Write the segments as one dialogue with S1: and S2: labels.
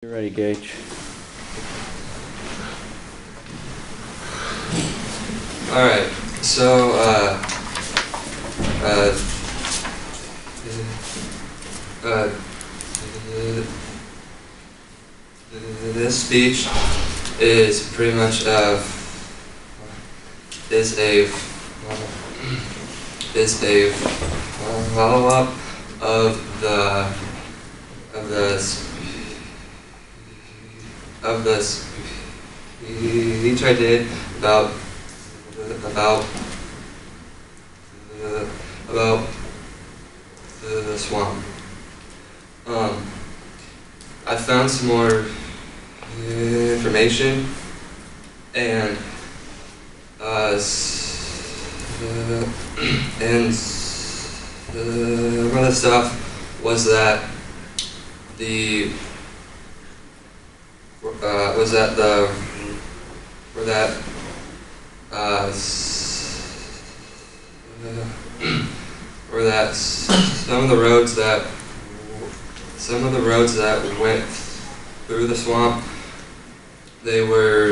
S1: You're ready, Gage.
S2: Alright, so, this speech is pretty much is a follow-up of the speech I did about the swamp. I found some more information, and one of the stuff was that some of the roads that went through the swamp, there was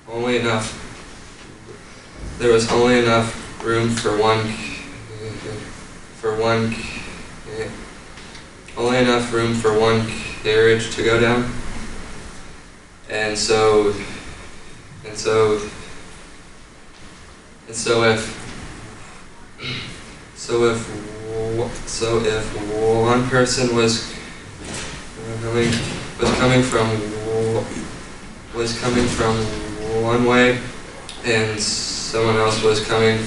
S2: only enough room for one carriage to go down, and so if one person was coming from one way, and someone else was coming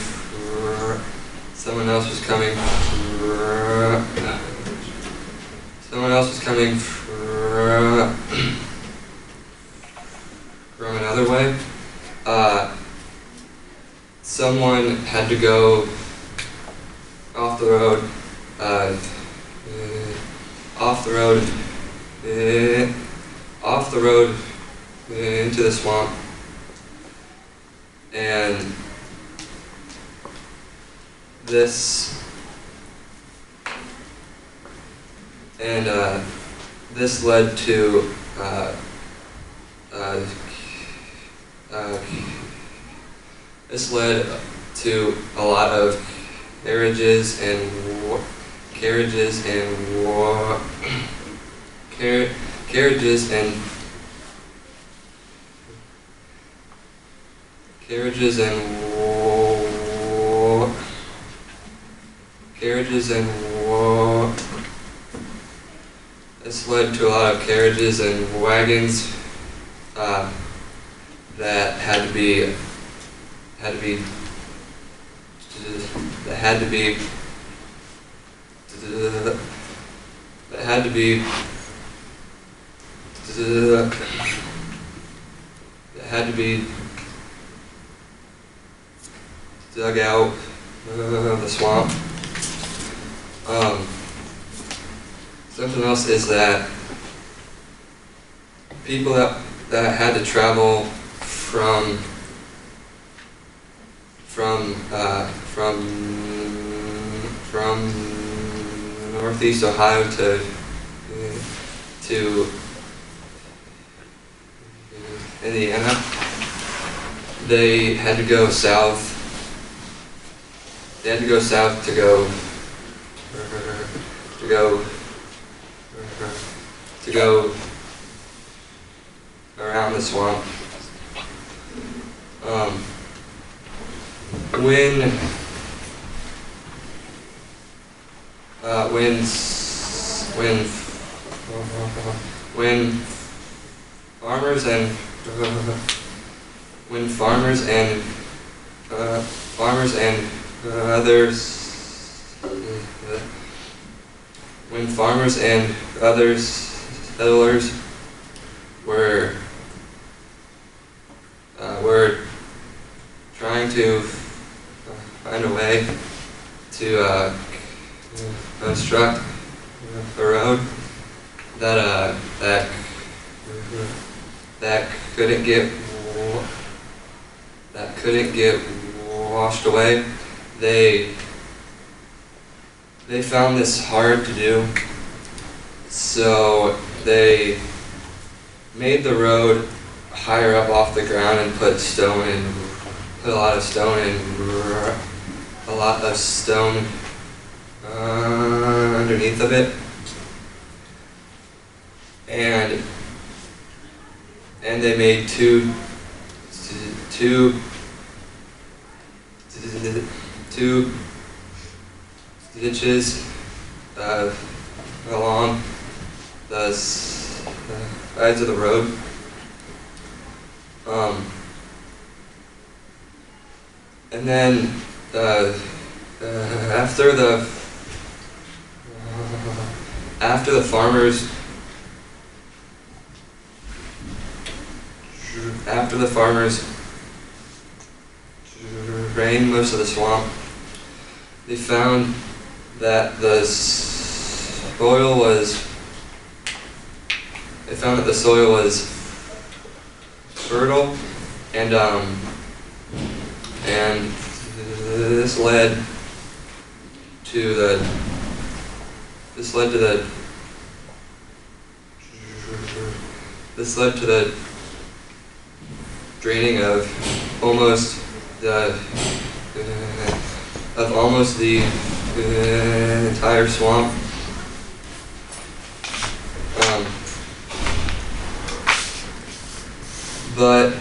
S2: from another way, someone had to go off the road into the swamp, and this led to a lot of carriages and this led to a lot of carriages and wagons that had to be dug out of the swamp. Something else is that people that had to travel from Northeast Ohio to Indiana, they had to go south. They had to go south to go around the swamp. When farmers and other settlers were trying to find a way to construct a road that couldn't get washed away. They they found this hard to do, so they made the road higher up off the ground and put a lot of stone underneath of it, and they made two ditches along the sides of the road. And then after the farmers drained most of the swamp, they found that the soil was fertile, and this led to the draining of almost the entire swamp. But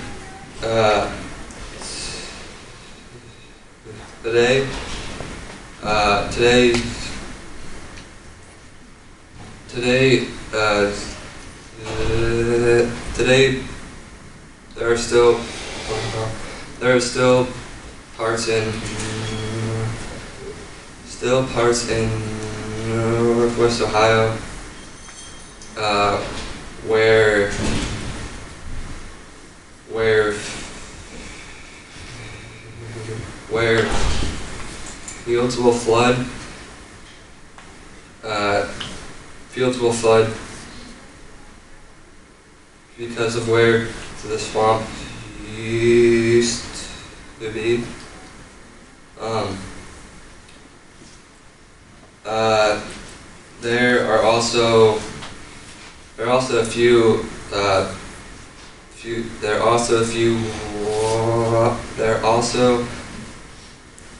S2: today there are still parts in Northwest Ohio where fields will flood. Because of where the swamp used to be. There are also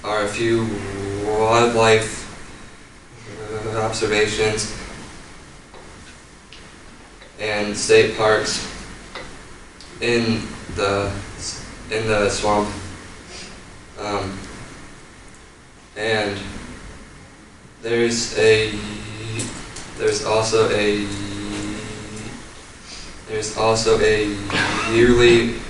S2: a few wildlife observations and state parks in the swamp, and there's also a yearly